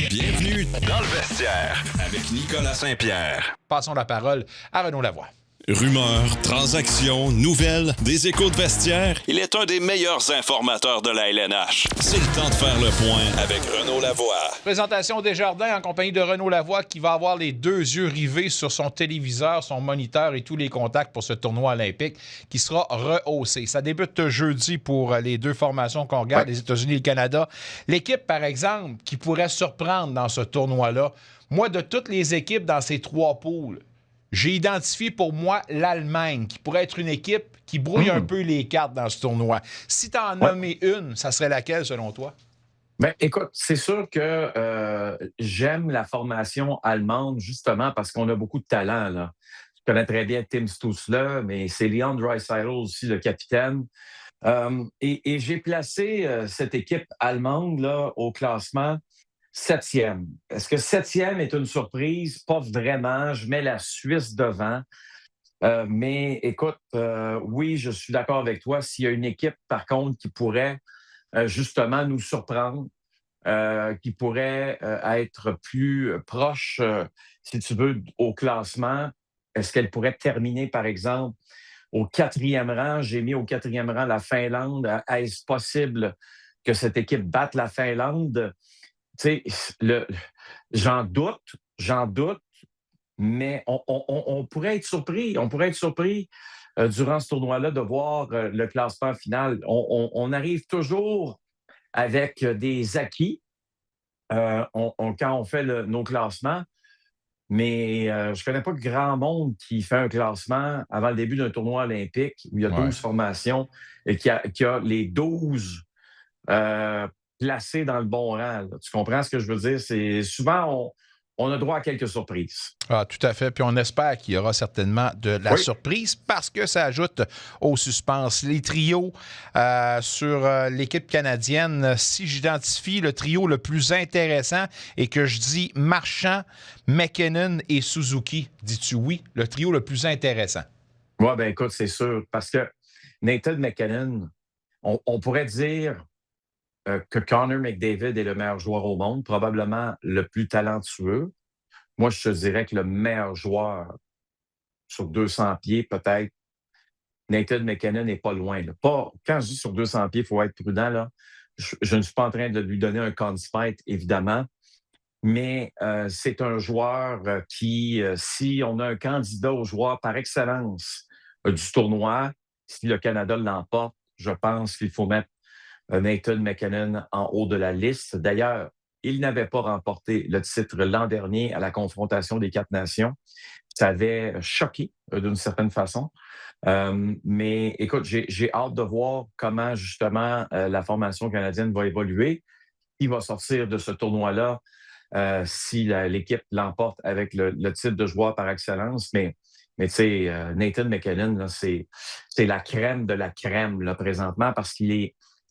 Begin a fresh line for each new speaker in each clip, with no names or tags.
Bienvenue dans le vestiaire avec Nicolas Saint-Pierre.
Passons la parole à Renaud Lavoie.
Rumeurs, transactions, nouvelles, des échos de vestiaire. Il est un des meilleurs informateurs de la LNH. C'est le temps de faire le point avec Renaud Lavoie.
Présentation des Jardins en compagnie de Renaud Lavoie qui va avoir les deux yeux rivés sur son téléviseur, son moniteur et tous les contacts pour ce tournoi olympique qui sera rehaussé. Ça débute jeudi pour les deux formations qu'on regarde, les États-Unis et le Canada. L'équipe, par exemple, qui pourrait surprendre dans ce tournoi-là, moi, de toutes les équipes dans ces trois poules, j'ai identifié pour moi l'Allemagne, qui pourrait être une équipe qui brouille un peu les cartes dans ce tournoi. Si tu en nommais une, ça serait laquelle selon toi?
Bien, écoute, c'est sûr que j'aime la formation allemande justement parce qu'on a beaucoup de talent, là. Je connais très bien Tim Stützle, mais c'est Leon Draisaitl aussi, le capitaine. Et j'ai placé cette équipe allemande là, au classement 7e. Est-ce que 7e est une surprise? Pas vraiment. Je mets la Suisse devant. Mais écoute, oui, je suis d'accord avec toi. S'il y a une équipe, par contre, qui pourrait justement nous surprendre, qui pourrait être plus proche, si tu veux, au classement, est-ce qu'elle pourrait terminer, par exemple, au 4e rang? J'ai mis au 4e rang la Finlande. Est-ce possible que cette équipe batte la Finlande? Tu sais, j'en doute, mais on pourrait être surpris. On pourrait être surpris durant ce tournoi-là de voir le classement final. On arrive toujours avec des acquis quand on fait nos classements, mais je ne connais pas grand monde qui fait un classement avant le début d'un tournoi olympique où il y a 12 formations et qui a les 12 placés dans le bon rang. Là. Tu comprends ce que je veux dire? C'est souvent, on a droit à quelques surprises.
Ah, tout à fait. Puis on espère qu'il y aura certainement de la surprise parce que ça ajoute au suspense. Les trios sur l'équipe canadienne, si j'identifie le trio le plus intéressant et que je dis Marchand, McKinnon et Suzuki, dis-tu oui? Le trio le plus intéressant.
Oui, bien écoute, c'est sûr. Parce que Nathan McKinnon, on pourrait dire que Connor McDavid est le meilleur joueur au monde, probablement le plus talentueux. Moi, je te dirais que le meilleur joueur sur 200 pieds, peut-être, Nathan McKinnon n'est pas loin. Là. Quand je dis sur 200 pieds, il faut être prudent. Là. Je ne suis pas en train de lui donner un conspite, évidemment, mais c'est un joueur qui, si on a un candidat au joueur par excellence du tournoi, si le Canada l'emporte, je pense qu'il faut mettre Nathan McKinnon en haut de la liste. D'ailleurs, il n'avait pas remporté le titre l'an dernier à la confrontation des quatre nations. Ça avait choqué d'une certaine façon. Mais écoute, j'ai hâte de voir comment justement la formation canadienne va évoluer. Qui va sortir de ce tournoi-là si l'équipe l'emporte avec le titre de joueur par excellence. Mais tu sais, Nathan McKinnon, là, c'est la crème de la crème là, présentement parce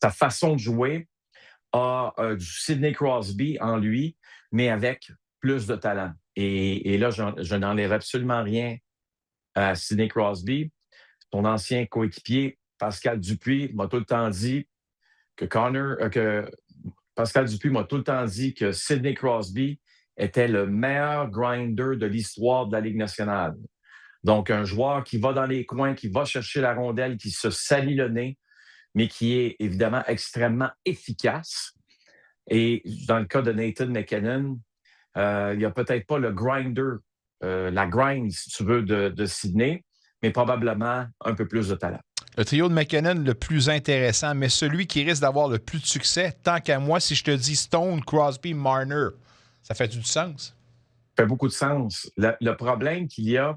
sa façon de jouer a du Sidney Crosby en lui, mais avec plus de talent. Et là, je n'enlève absolument rien à Sidney Crosby. Son ancien coéquipier, Pascal Dupuis, m'a tout le temps dit que Pascal Dupuis m'a tout le temps dit que Sidney Crosby était le meilleur grinder de l'histoire de la Ligue nationale. Donc, un joueur qui va dans les coins, qui va chercher la rondelle, qui se salit le nez, mais qui est évidemment extrêmement efficace. Et dans le cas de Nathan McKinnon, il n'y a peut-être pas le grinder, la grind, si tu veux, de Sidney, mais probablement un peu plus de talent.
Le trio de McKinnon le plus intéressant, mais celui qui risque d'avoir le plus de succès, tant qu'à moi, si je te dis Stone, Crosby, Marner, ça fait du sens?
Ça fait beaucoup de sens. Le problème qu'il y a,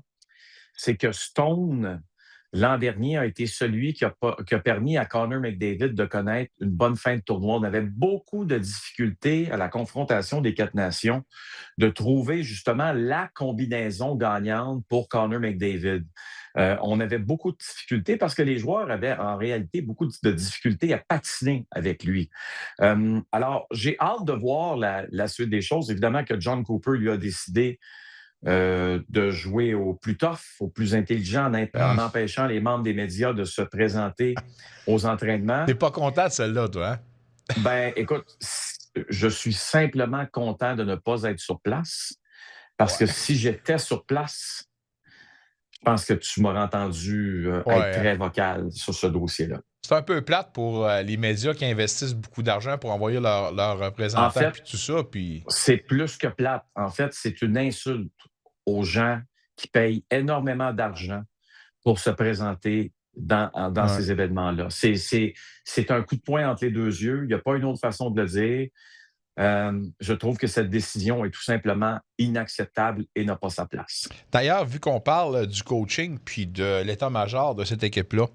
c'est que Stone, l'an dernier, a été celui qui a permis à Connor McDavid de connaître une bonne fin de tournoi. On avait beaucoup de difficultés à la confrontation des quatre nations de trouver justement la combinaison gagnante pour Connor McDavid. On avait beaucoup de difficultés parce que les joueurs avaient en réalité beaucoup de difficultés à patiner avec lui. Alors, j'ai hâte de voir la suite des choses. Évidemment que John Cooper lui a décidé de jouer au plus tough, au plus intelligent, en empêchant les membres des médias de se présenter aux entraînements.
T'es pas content de celle-là, toi, hein?
Ben, écoute, je suis simplement content de ne pas être sur place parce que si j'étais sur place, je pense que tu m'aurais entendu être très vocal sur ce dossier-là.
C'est un peu plate pour les médias qui investissent beaucoup d'argent pour envoyer leurs représentants
En fait,
puis tout ça. Puis...
c'est plus que plate. En fait, c'est une insulte aux gens qui payent énormément d'argent pour se présenter dans ces événements-là. C'est un coup de poing entre les deux yeux. Il n'y a pas une autre façon de le dire. Je trouve que cette décision est tout simplement inacceptable et n'a pas sa place.
D'ailleurs, vu qu'on parle du coaching puis de l'état-major de cette équipe-là,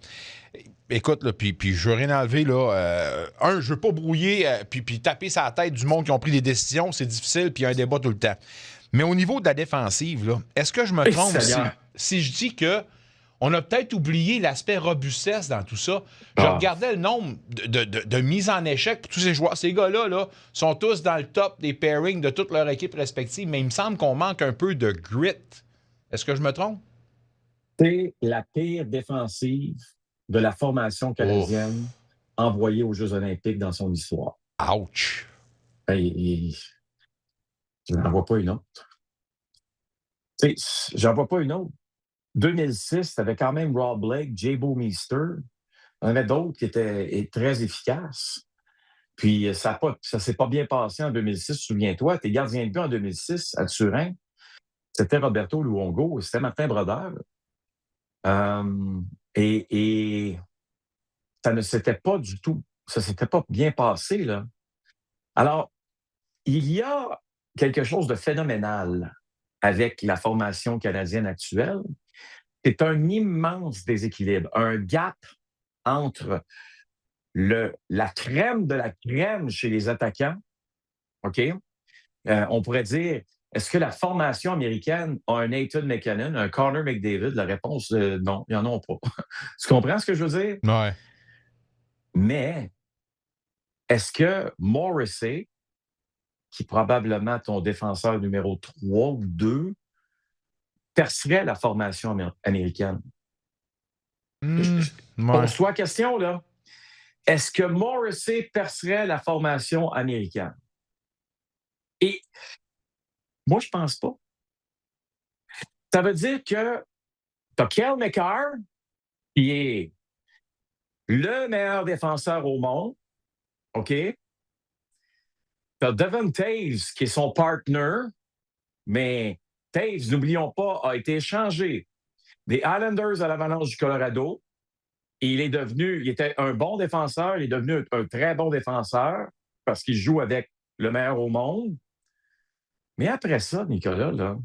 écoute, là, puis je veux rien enlever, là. Je veux pas brouiller puis taper sur la tête du monde qui ont pris des décisions. C'est difficile, puis il y a un débat tout le temps. Mais au niveau de la défensive, là, est-ce que je me trompe si je dis que on a peut-être oublié l'aspect robustesse dans tout ça? Je regardais le nombre de mises en échec pour tous ces joueurs. Ces gars-là là, sont tous dans le top des pairings de toutes leurs équipes respectives, mais il me semble qu'on manque un peu de grit. Est-ce que je me trompe?
C'est la pire défensive de la formation canadienne envoyée aux Jeux olympiques dans son histoire.
Ouch!
Je n'en vois pas une autre. J'en vois pas une autre. 2006, tu avais quand même Rob Blake, Jay Bouwmeester. Il y en avait d'autres qui étaient très efficaces. Puis ça ne s'est pas bien passé en 2006. Souviens-toi, tes gardiens de but en 2006 à Turin, c'était Roberto Luongo et c'était Martin Brodeur. Et ça ne s'était pas du tout, ça ne s'était pas bien passé, là. Alors, il y a quelque chose de phénoménal avec la formation canadienne actuelle. C'est un immense déséquilibre, un gap entre la crème de la crème chez les attaquants, OK? On pourrait dire, est-ce que la formation américaine a un Nathan McKinnon, un Connor McDavid? La réponse, non, il n'y en a pas. Tu comprends ce que je veux dire?
Ouais.
Mais est-ce que Morrissey, qui est probablement ton défenseur numéro 3 ou 2, percerait la formation américaine? Pose-toi la question, là. Est-ce que Morrissey percerait la formation américaine? Et moi, je ne pense pas. Ça veut dire que tu as Cale Makar, qui est le meilleur défenseur au monde, OK? Tu as Devon Toews, qui est son partner, mais Toews, n'oublions pas, a été échangé des Islanders à l'Avalanche du Colorado. Et il était un bon défenseur, il est devenu un très bon défenseur parce qu'il joue avec le meilleur au monde. Mais après ça, Nicolas, là,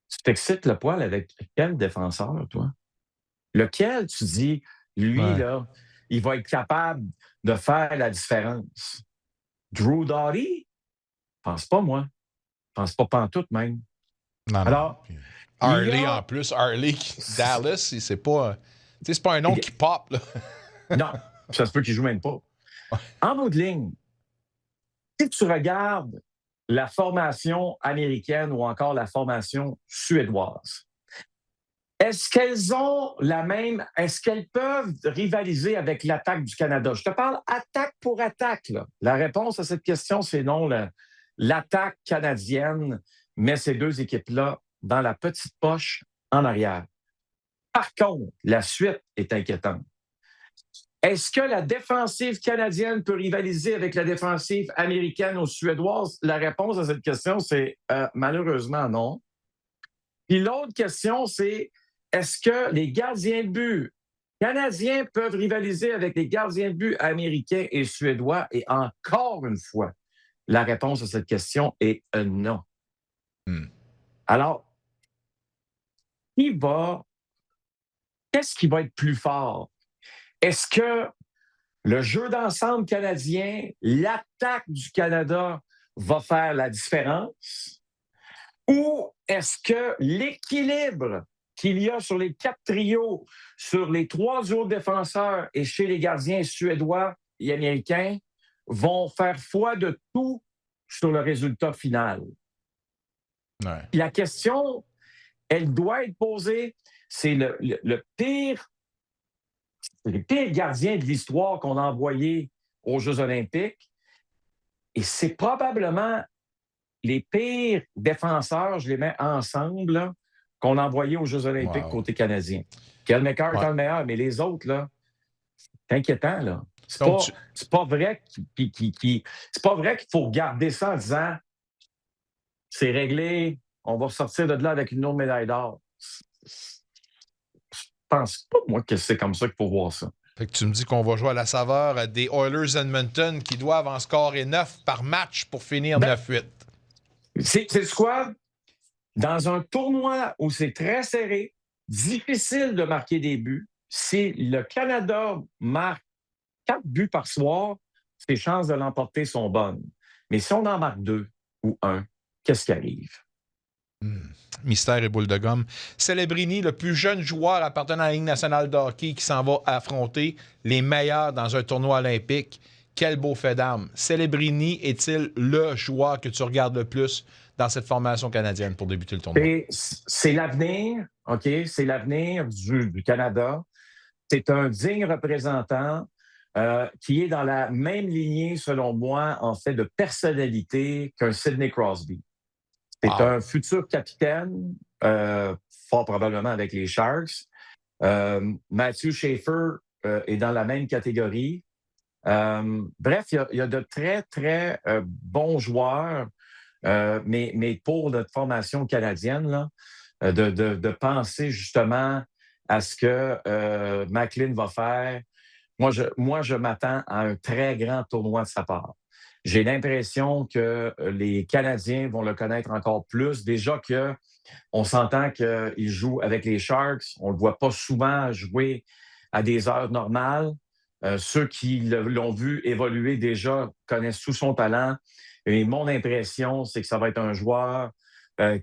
tu t'excites le poil avec quel défenseur, toi? Lequel tu dis, lui, là, il va être capable de faire la différence? Drew Doughty? Je pense pas, moi. Je pense pas pantoute, même.
Non.
Alors,
Harley, en plus. Harley, Dallas, c'est pas un nom qui pop, là.
Non, ça se peut qu'il joue même pas. En bout de ligne, si tu regardes la formation américaine ou encore la formation suédoise, est-ce qu'elles peuvent rivaliser avec l'attaque du Canada? Je te parle attaque pour attaque, là. La réponse à cette question, c'est non. L'attaque canadienne met ces deux équipes-là dans la petite poche en arrière. Par contre, la suite est inquiétante. Est-ce que la défensive canadienne peut rivaliser avec la défensive américaine ou suédoise? La réponse à cette question, c'est malheureusement non. Puis l'autre question, c'est est-ce que les gardiens de but canadiens peuvent rivaliser avec les gardiens de but américains et suédois? Et encore une fois, la réponse à cette question est non. Alors, qu'est-ce qui va être plus fort? Est-ce que le jeu d'ensemble canadien, l'attaque du Canada va faire la différence? Ou est-ce que l'équilibre qu'il y a sur les 4 trios, sur les 3 duos défenseurs et chez les gardiens suédois et américains vont faire foi de tout sur le résultat final?
Ouais.
La question, elle doit être posée. C'est le pire gardiens de l'histoire qu'on a envoyé aux Jeux olympiques. Et c'est probablement les pires défenseurs, je les mets ensemble, là, qu'on a envoyés aux Jeux olympiques côté canadien. Kyle McCarr est le meilleur, mais les autres, là, c'est inquiétant, là. C'est pas vrai c'est pas vrai qu'il faut regarder ça en disant c'est réglé, on va ressortir de là avec une autre médaille d'or. Je pense pas, moi, que c'est comme ça qu'il faut voir ça.
Fait que tu me dis qu'on va jouer à la saveur des Oilers Edmonton qui doivent en scorer 9 par match pour finir 9-8.
C'est quoi? Dans un tournoi où c'est très serré, difficile de marquer des buts, si le Canada marque 4 buts par soir, ses chances de l'emporter sont bonnes. Mais si on en marque 2 ou 1, qu'est-ce qui arrive?
Mystère et boule de gomme. Celebrini, le plus jeune joueur appartenant à la Ligue nationale de hockey qui s'en va affronter les meilleurs dans un tournoi olympique. Quel beau fait d'armes. Celebrini est-il le joueur que tu regardes le plus dans cette formation canadienne pour débuter le tournoi?
C'est l'avenir, OK? C'est l'avenir du Canada. C'est un digne représentant qui est dans la même lignée, selon moi, en fait, de personnalité qu'un Sidney Crosby. C'est un futur capitaine, fort probablement avec les Sharks. Matthew Schaefer est dans la même catégorie. Bref, il y a de très, très bons joueurs, mais pour notre formation canadienne, là, de penser justement à ce que McLean va faire. Moi, je m'attends à un très grand tournoi de sa part. J'ai l'impression que les Canadiens vont le connaître encore plus. Déjà qu'on s'entend qu'il joue avec les Sharks. On ne le voit pas souvent jouer à des heures normales. Ceux qui l'ont vu évoluer déjà connaissent tout son talent. Et mon impression, c'est que ça va être un joueur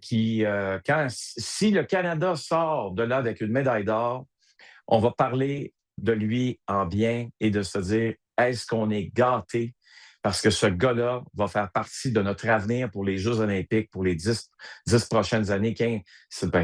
si le Canada sort de là avec une médaille d'or, on va parler de lui en bien et de se dire, est-ce qu'on est gâté? Parce que ce gars-là va faire partie de notre avenir pour les Jeux olympiques, pour les 10 prochaines années, 15,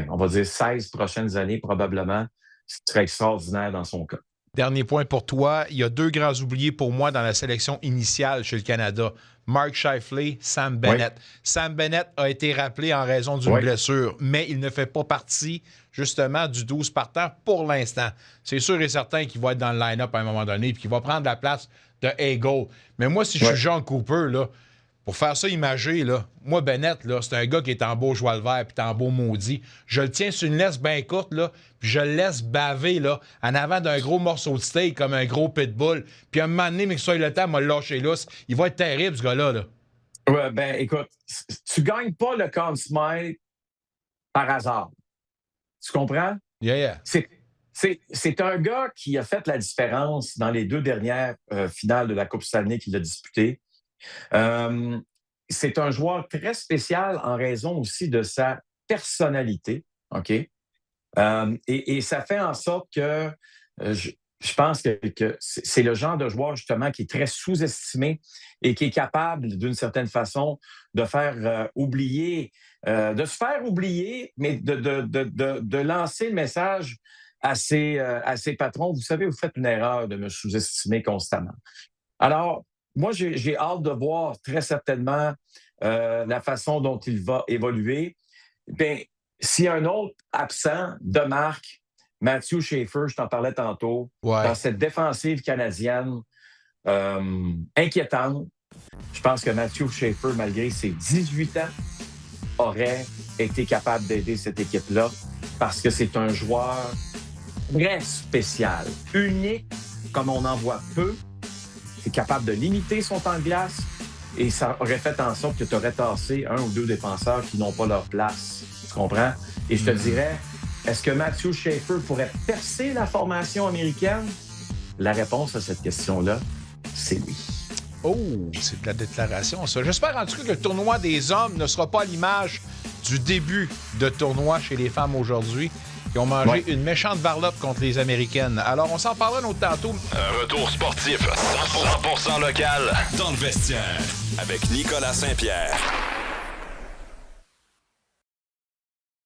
on va dire 16 prochaines années probablement. Ce serait extraordinaire dans son cas.
Dernier point pour toi. Il y a 2 grands oubliés pour moi dans la sélection initiale chez le Canada. Mark Scheifele, Sam Bennett. Oui. Sam Bennett a été rappelé en raison d'une blessure, mais il ne fait pas partie, justement, du 12 partant pour l'instant. C'est sûr et certain qu'il va être dans le line-up à un moment donné et qu'il va prendre la place de Hagel. Mais moi, si je suis John Cooper, là, pour faire ça imagé, là, moi, Bennett, là, c'est un gars qui est en beau joie le vert puis en beau maudit. Je le tiens sur une laisse bien courte, là, puis je le laisse baver là, en avant d'un gros morceau de steak comme un gros pitbull. Puis à un moment donné, mais que ça ait le temps, m'a lâché là. Il va être terrible, ce gars-là. Là.
Ouais, ben, écoute, tu gagnes pas le Conn Smythe par hasard. Tu comprends?
Yeah.
C'est un gars qui a fait la différence dans les 2 dernières finales de la Coupe Stanley qu'il a disputées. C'est un joueur très spécial en raison aussi de sa personnalité, OK? Et ça fait en sorte que je pense que c'est le genre de joueur, justement, qui est très sous-estimé et qui est capable, d'une certaine façon, de faire oublier, de se faire oublier, mais de lancer le message à ses patrons. Vous savez, vous faites une erreur de me sous-estimer constamment. Alors, moi, j'ai hâte de voir très certainement la façon dont il va évoluer. Bien, s'il y a un autre absent de marque, Matthew Schaefer, je t'en parlais tantôt, dans cette défensive canadienne inquiétante, je pense que Matthew Schaefer, malgré ses 18 ans, aurait été capable d'aider cette équipe-là parce que c'est un joueur très spécial, unique, comme on en voit peu. C'est capable de limiter son temps de glace et ça aurait fait en sorte que tu aurais tassé 1 ou 2 défenseurs qui n'ont pas leur place. Tu comprends? Et je te dirais, est-ce que Matthew Schaefer pourrait percer la formation américaine? La réponse à cette question-là, c'est oui.
Oh, c'est de la déclaration, ça. J'espère en tout cas que le tournoi des hommes ne sera pas à l'image du début de tournoi chez les femmes aujourd'hui, qui ont mangé une méchante varlope contre les Américaines. Alors, on s'en parlera un autre tantôt.
Un retour sportif 100% local dans le vestiaire avec Nicolas Saint-Pierre.